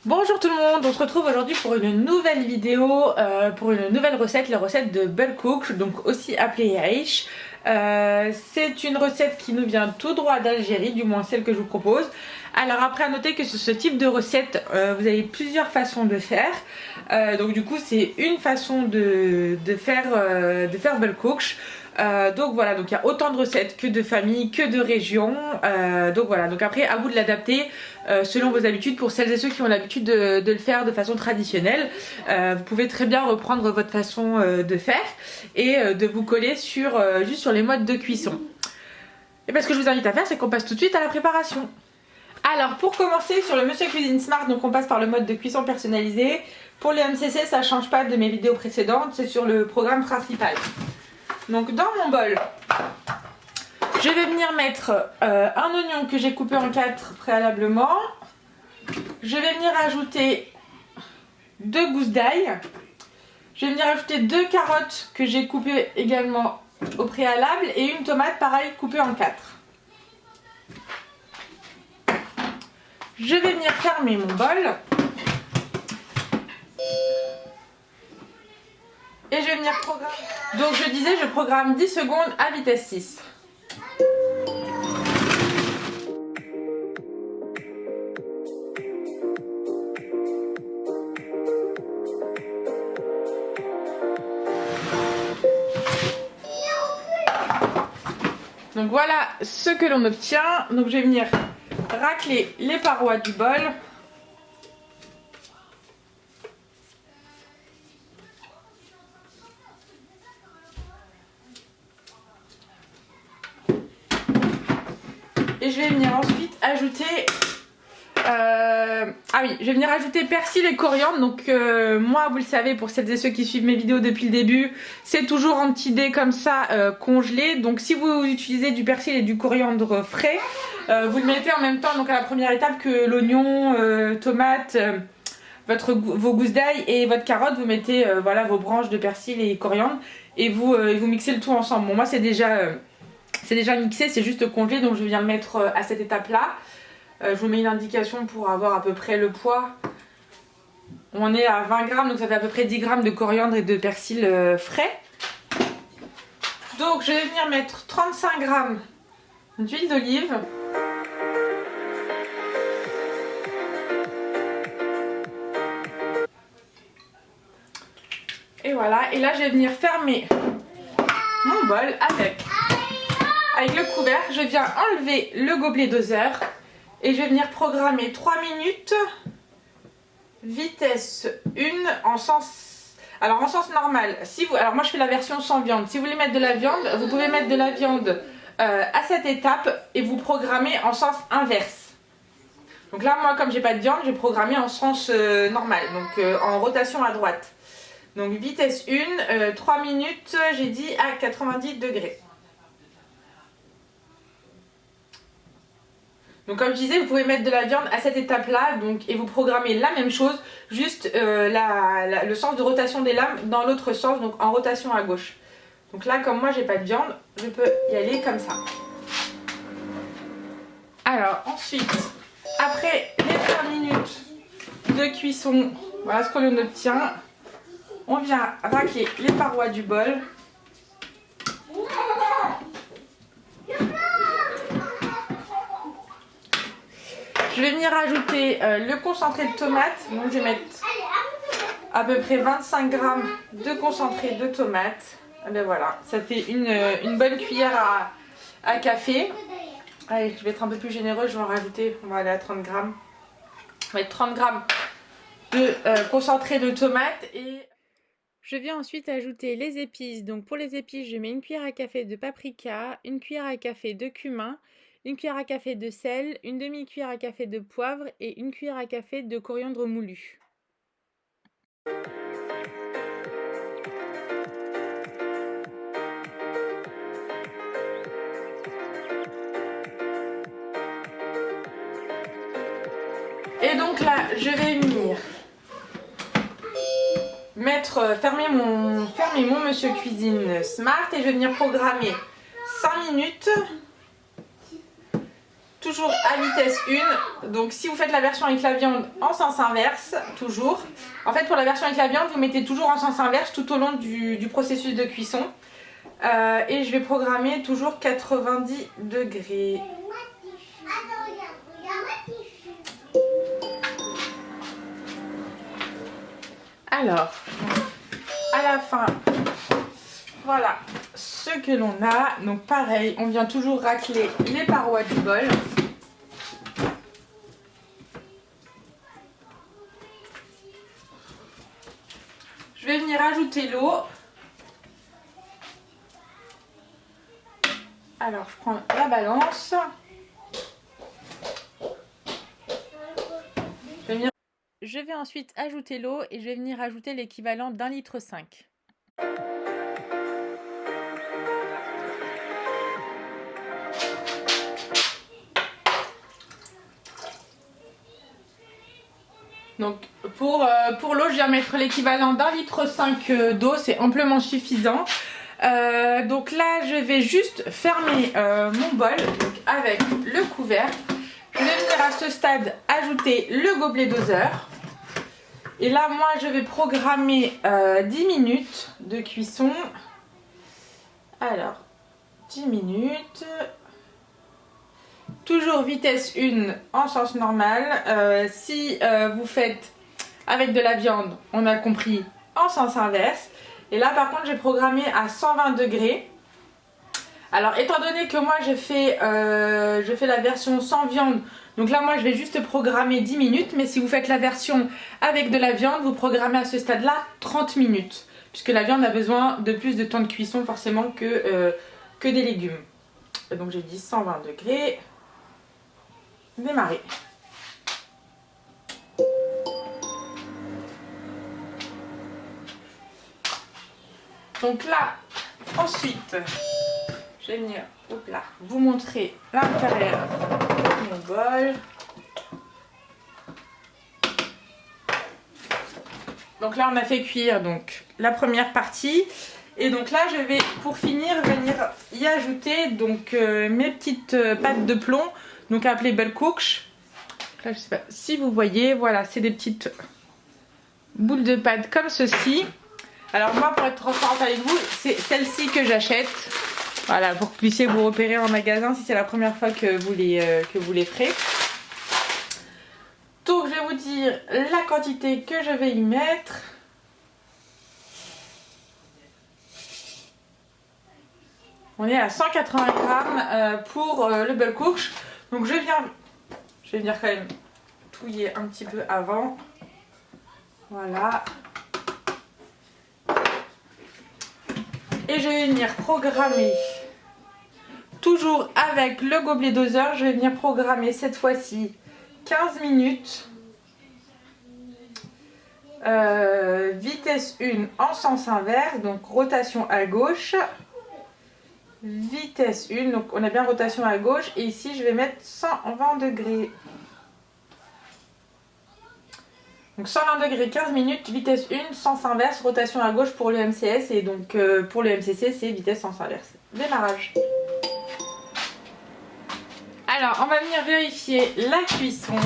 Bonjour tout le monde, on se retrouve aujourd'hui pour une nouvelle vidéo, pour une nouvelle recette, la recette de Belcook, donc aussi appelée Aish. C'est une recette qui nous vient tout droit d'Algérie, du moins celle que je vous propose. Alors après à noter que sur ce type de recette, vous avez plusieurs façons de faire. Donc du coup c'est une façon de faire Belcook. Donc voilà, donc il y a autant de recettes que de familles, que de régions. Donc voilà, donc après à vous de l'adapter selon vos habitudes. Pour celles et ceux qui ont l'habitude de le faire de façon traditionnelle, vous pouvez très bien reprendre votre façon de faire et de vous coller juste sur les modes de cuisson. Et bien ce que je vous invite à faire, c'est qu'on passe tout de suite à la préparation. Alors pour commencer sur le Monsieur Cuisine Smart, donc on passe par le mode de cuisson personnalisé. Pour les MCC, ça change pas de mes vidéos précédentes, c'est sur le programme principal. Donc dans mon bol, je vais venir mettre un oignon que j'ai coupé en 4 préalablement. Je vais venir ajouter 2 gousses d'ail. Je vais venir ajouter 2 carottes que j'ai coupées également au préalable et une tomate pareil coupée en 4. Je vais venir fermer mon bol. Et je vais venir programmer. Donc je disais, je programme 10 secondes à vitesse 6. Donc voilà ce que l'on obtient. Donc je vais venir racler les parois du bol. Et je vais venir ensuite ajouter je vais venir ajouter persil et coriandre. Donc moi, vous le savez, pour celles et ceux qui suivent mes vidéos depuis le début, c'est toujours en petits dés comme ça congelé. Donc si vous utilisez du persil et du coriandre frais, vous le mettez en même temps, donc à la première étape, que l'oignon, tomate, vos gousses d'ail et votre carotte. Vous mettez voilà, vos branches de persil et coriandre et vous mixez le tout ensemble. Bon, moi c'est déjà mixé, c'est juste congelé, donc je viens le mettre à cette étape là. Je vous mets une indication pour avoir à peu près le poids. On est à 20 grammes, donc ça fait à peu près 10 grammes de coriandre et de persil frais. Donc je vais venir mettre 35 grammes d'huile d'olive. Et voilà, et là je vais venir fermer mon bol avec le couvercle. Je viens enlever le gobelet doseur et je vais venir programmer 3 minutes, vitesse 1 en sens normal. Alors moi je fais la version sans viande. Si vous voulez mettre de la viande, vous pouvez mettre de la viande à cette étape et vous programmez en sens inverse. Donc là moi, comme j'ai pas de viande, j'ai programmé en sens normal, donc en rotation à droite. Donc vitesse 1, 3 minutes, j'ai dit à 90 degrés. Donc comme je disais, vous pouvez mettre de la viande à cette étape-là, et vous programmez la même chose, juste le sens de rotation des lames dans l'autre sens, donc en rotation à gauche. Donc là, comme moi j'ai pas de viande, je peux y aller comme ça. Alors ensuite, après les 3 minutes de cuisson, voilà ce qu'on obtient. On vient racler les parois du bol. Je vais venir ajouter le concentré de tomate. Donc je vais mettre à peu près 25 grammes de concentré de tomate. Et bien voilà, ça fait une bonne cuillère à café. Allez, je vais être un peu plus généreuse, je vais en rajouter, on va aller à 30 grammes. On va mettre 30 grammes de concentré de tomate et... Je viens ensuite ajouter les épices. Donc pour les épices, je mets une cuillère à café de paprika, une cuillère à café de cumin, une cuillère à café de sel, une demi-cuillère à café de poivre et une cuillère à café de coriandre moulu. Et donc là, je vais venir fermer mon Monsieur Cuisine Smart et je vais venir programmer 5 minutes toujours à vitesse 1. Donc si vous faites la version avec la viande en sens inverse, toujours. En fait pour la version avec la viande, vous mettez toujours en sens inverse tout au long du processus de cuisson. Et je vais programmer toujours 90 degrés. Alors, à la fin, voilà ce que l'on a. Donc pareil, on vient toujours racler les parois du bol. Je vais venir ajouter l'eau. Alors je prends la balance. Je vais ensuite ajouter l'eau et je vais venir ajouter l'équivalent d'1,5 litre. Donc pour l'eau, je viens mettre l'équivalent d'1,5 litre d'eau, c'est amplement suffisant. Donc là, je vais juste fermer mon bol donc avec le couvercle. Je vais venir à ce stade ajouter le gobelet doseur. Et là, moi, je vais programmer 10 minutes de cuisson. Alors, 10 minutes. Toujours vitesse 1 en sens normal. Si vous faites avec de la viande, on a compris, en sens inverse. Et là, par contre, j'ai programmé à 120 degrés. Alors, étant donné que moi, je fais la version sans viande, donc là, moi, je vais juste programmer 10 minutes. Mais si vous faites la version avec de la viande, vous programmez à ce stade-là 30 minutes. Puisque la viande a besoin de plus de temps de cuisson, forcément, que des légumes. Donc, j'ai dit 120 degrés. Démarrer. Donc là, ensuite, je vais venir vous montrer l'intérieur de mon bol. Donc là, on a fait cuire donc la première partie. Et donc là, je vais, pour finir, venir y ajouter donc mes petites pâtes de plomb, donc appelées Bell Cooks. Là, je sais pas si vous voyez, voilà, c'est des petites boules de pâtes comme ceci. Alors moi, pour être transparente avec vous, c'est celle-ci que j'achète. Voilà, pour que vous puissiez vous repérer en magasin si c'est la première fois que vous les ferez. Donc je vais vous dire la quantité que je vais y mettre. On est à 180 grammes pour le Bell Cooks. Donc je vais venir quand même touiller un petit peu avant. Voilà. Et je vais venir programmer, toujours avec le gobelet doseur, je vais venir programmer cette fois-ci 15 minutes. Vitesse 1 en sens inverse, donc rotation à gauche. Vitesse 1, donc on a bien rotation à gauche. Et ici, je vais mettre 120 degrés. Donc 120 degrés, 15 minutes, vitesse 1, sens inverse, rotation à gauche pour le MCS. Et donc pour le MCC, c'est vitesse sens inverse. Démarrage. Alors, on va venir vérifier la cuisson.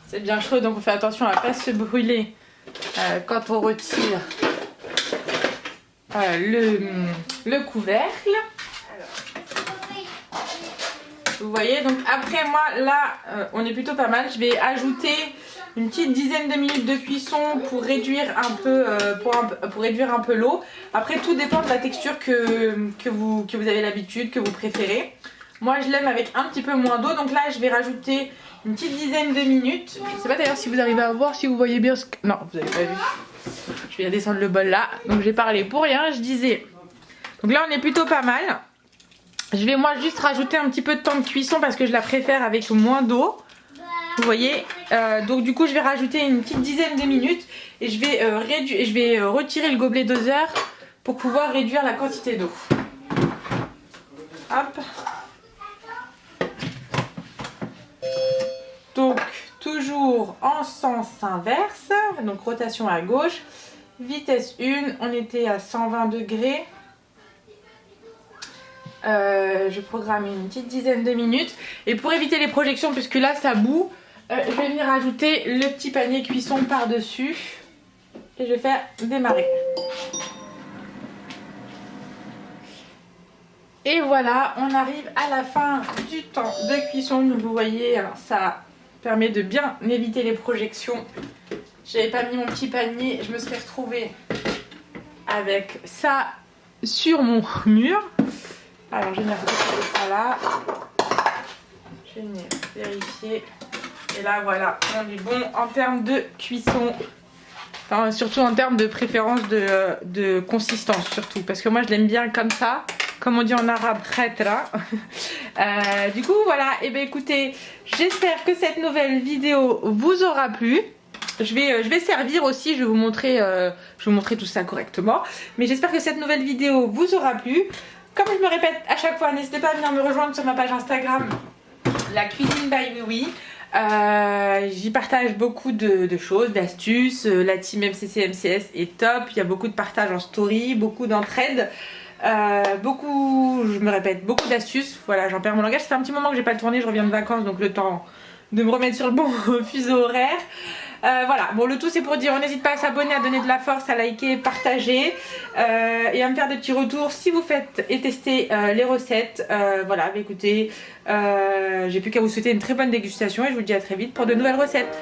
C'est bien chaud, donc on fait attention à ne pas se brûler quand on retire le couvercle. Vous voyez, donc après moi là on est plutôt pas mal. Je vais ajouter une petite dizaine de minutes de cuisson pour réduire un peu pour réduire un peu l'eau. Après tout dépend de la texture que vous avez l'habitude, que vous préférez. Moi je l'aime avec un petit peu moins d'eau, donc là je vais rajouter une petite dizaine de minutes. Je ne sais pas d'ailleurs si vous arrivez à voir, si vous voyez bien ce que... Non, vous n'avez pas vu. Je vais descendre le bol là, donc j'ai parlé pour rien, je disais. Donc là on est plutôt pas mal. Je vais moi juste rajouter un petit peu de temps de cuisson parce que je la préfère avec moins d'eau. Vous voyez, donc du coup je vais rajouter une petite dizaine de minutes et je vais retirer le gobelet doseur pour pouvoir réduire la quantité d'eau. Hop. Donc toujours en sens inverse, donc rotation à gauche, vitesse 1, on était à 120 degrés. Je programme une petite dizaine de minutes. Et pour éviter les projections, puisque là ça bout, je vais venir ajouter le petit panier cuisson par-dessus. Et je vais faire démarrer. Et voilà, on arrive à la fin du temps de cuisson. Donc vous voyez, alors ça permet de bien éviter les projections. J'avais pas mis mon petit panier, je me serais retrouvée avec ça sur mon mur. Alors je vais venir retrouver ça là. Je vais venir vérifier. Et là voilà, on est bon en termes de cuisson. Enfin, surtout en termes de préférence de consistance surtout. Parce que moi je l'aime bien comme ça. Comme on dit en arabe, khatra. Du coup voilà, et bien écoutez, j'espère que cette nouvelle vidéo vous aura plu. Je vais servir aussi, je vais vous montrer tout ça correctement. Mais j'espère que cette nouvelle vidéo vous aura plu. Comme je me répète à chaque fois, n'hésitez pas à venir me rejoindre sur ma page Instagram, la cuisine by Oui. J'y partage beaucoup de choses, d'astuces. La team MCC MCS est top. Il y a beaucoup de partage en story, beaucoup d'entraide. Je me répète, beaucoup d'astuces. Voilà, j'en perds mon langage. Ça fait un petit moment que j'ai pas tourné, je reviens de vacances, donc le temps de me remettre sur le bon fuseau horaire. Voilà, bon le tout c'est pour dire, on n'hésite pas à s'abonner, à donner de la force, à liker, partager et à me faire des petits retours si vous faites et testez les recettes. Voilà, bah, écoutez, j'ai plus qu'à vous souhaiter une très bonne dégustation et je vous dis à très vite pour de nouvelles recettes.